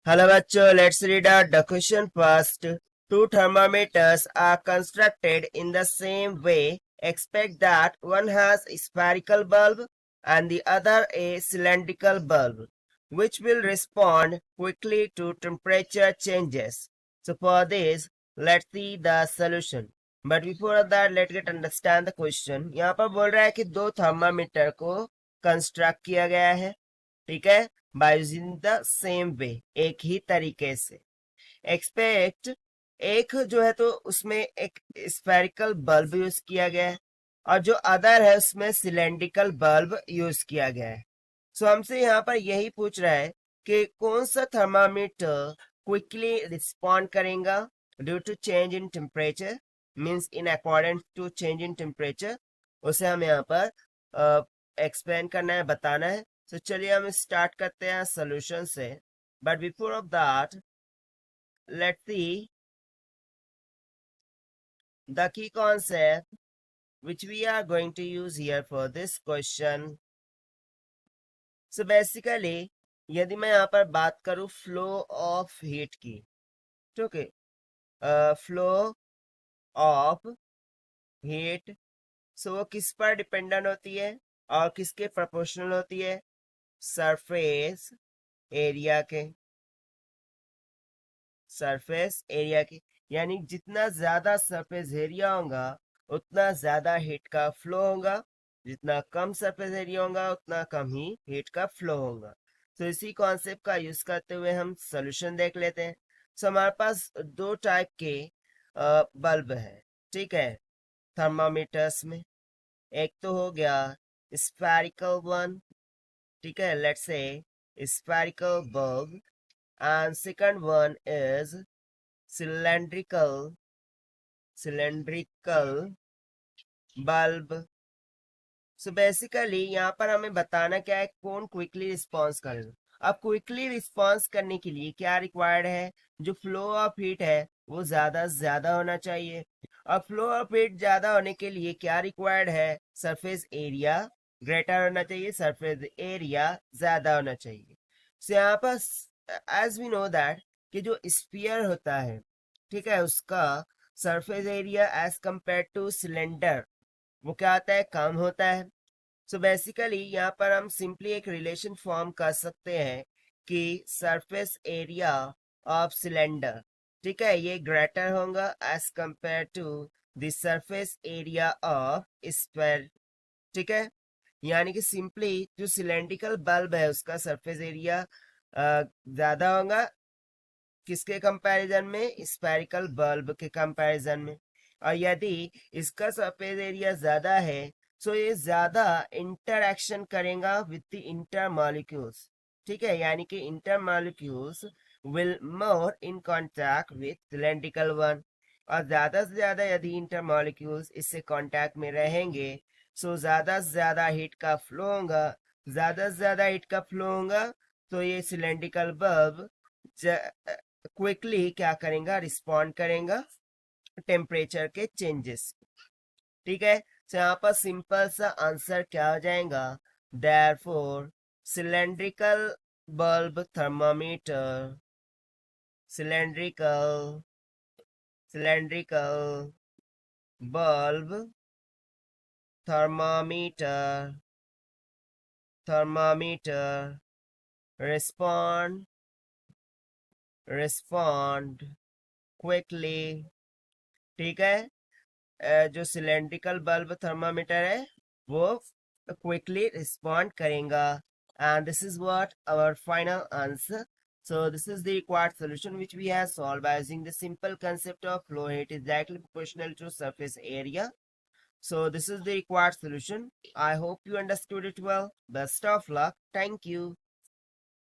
Hello bachcho, let's read out the question first. Two thermometers are constructed in the same way. Expect that one has a spherical bulb and the other a cylindrical bulb, which will respond quickly to temperature changes. So for this, let's see the solution. But before that, let's get understand the question. यहाँ पर बोल रहा है कि दो thermometer को construct किया गया है, ठीक है, by using the same way, एक ही तरीके से। एक्सपेक्ट, एक जो है तो उसमें एक स्फेरिकल बल्ब यूज किया गया है और जो अदर है उसमें सिलेंड्रिकल बल्ब यूज किया गया है। सो हमसे यहाँ पर यही पूछ रहा है कि कौन सा थर्मामीटर क्विकली रिस्पॉन्ड करेगा due to change in temperature, means in accordance to change in temperature, उसे हमें यहाँ पर एक्सप्लेन करना है, बताना है। तो चलिए हम स्टार्ट करते हैं सोल्यूशन से। But before of that, let's see the key concept which we are going to use here for this question. So basically, यदि मैं यहाँ पर बात करूँ फ्लो ऑफ हीट की, ठीक है, फ्लो ऑफ हीट, सो वो किस पर डिपेंडेंट होती है और किसके प्रोपोर्शनल होती है? सरफेस एरिया के, सरफेस एरिया की। यानी जितना ज्यादा सरफेस एरिया होगा उतना ज्यादा हीट का फ्लो होगा, जितना कम सरफेस एरिया होगा उतना कम ही हीट का फ्लो होगा। तो इसी कॉन्सेप्ट का यूज करते हुए हम सोल्यूशन देख लेते हैं। सो हमारे पास दो टाइप के बल्ब है, ठीक है, थर्मामीटर्स में। एक तो हो गया स्फेरिकल वन, ठीक है, let's say spherical bulb, and second one is cylindrical bulb. So basically यहाँ पर हमें बताना क्या है, कौन क्विकली रिस्पॉन्स करेगा। अब क्विकली रिस्पॉन्स करने के लिए क्या रिक्वायर्ड है? जो फ्लो ऑफ हीट है वो ज्यादा से ज्यादा होना चाहिए। और फ्लो ऑफ हीट ज्यादा होने के लिए क्या रिक्वायर्ड है? सरफेस एरिया ग्रेटर होना चाहिए, सरफेस एरिया ज्यादा होना चाहिए। सो यहाँ पर एज वी नो दैट कि जो स्फीयर होता है, ठीक है, उसका surface area as compare to cylinder वो क्या आता है? कम होता है। सो बेसिकली यहाँ पर हम सिंपली एक रिलेशन फॉर्म कर सकते हैं कि सरफेस एरिया ऑफ सिलेंडर, ठीक है, ये ग्रेटर होगा as compare to the surface area of sphere, ठीक है। यानी कि सिंपली जो सिलेंड्रिकल बल्ब है उसका सरफेस एरिया ज्यादा होगा किसके कंपैरिजन में? स्फेरिकल बल्ब के कंपैरिजन में। और यदि इसका सरफेस एरिया ज्यादा है तो ये ज्यादा इंटरएक्शन करेगा विद द इंटर मॉलिक्यूल्स, ठीक है, यानी कि inter molecules will more in contact with cylindrical one. और ज्यादा से ज्यादा यदि इंटर मॉलिक्यूल्स इससे कांटेक्ट में रहेंगे तो ज्यादा से ज्यादा हीट का फ्लो होगा, ज्यादा से ज्यादा हीट का फ्लो होगा तो ये सिलेंड्रिकल बल्ब क्विकली क्या करेगा? रिस्पॉन्ड करेगा टेम्परेचर के चेंजेस, ठीक है। तो यहाँ पर सिंपल सा आंसर क्या हो जाएगा? Therefore cylindrical bulb thermometer, cylindrical cylindrical bulb thermometer, thermometer respond respond quickly, ठीक है। जो सिलेंड्रिकल बल्ब थर्मामीटर है वो क्विकली रिस्पॉन्ड करेगा। And this is what our final answer. So this is the required solution which we have solved by using the simple concept of flow heat is directly proportional to surface area. So this is the required solution. I hope you understood it well. Best of luck. Thank you.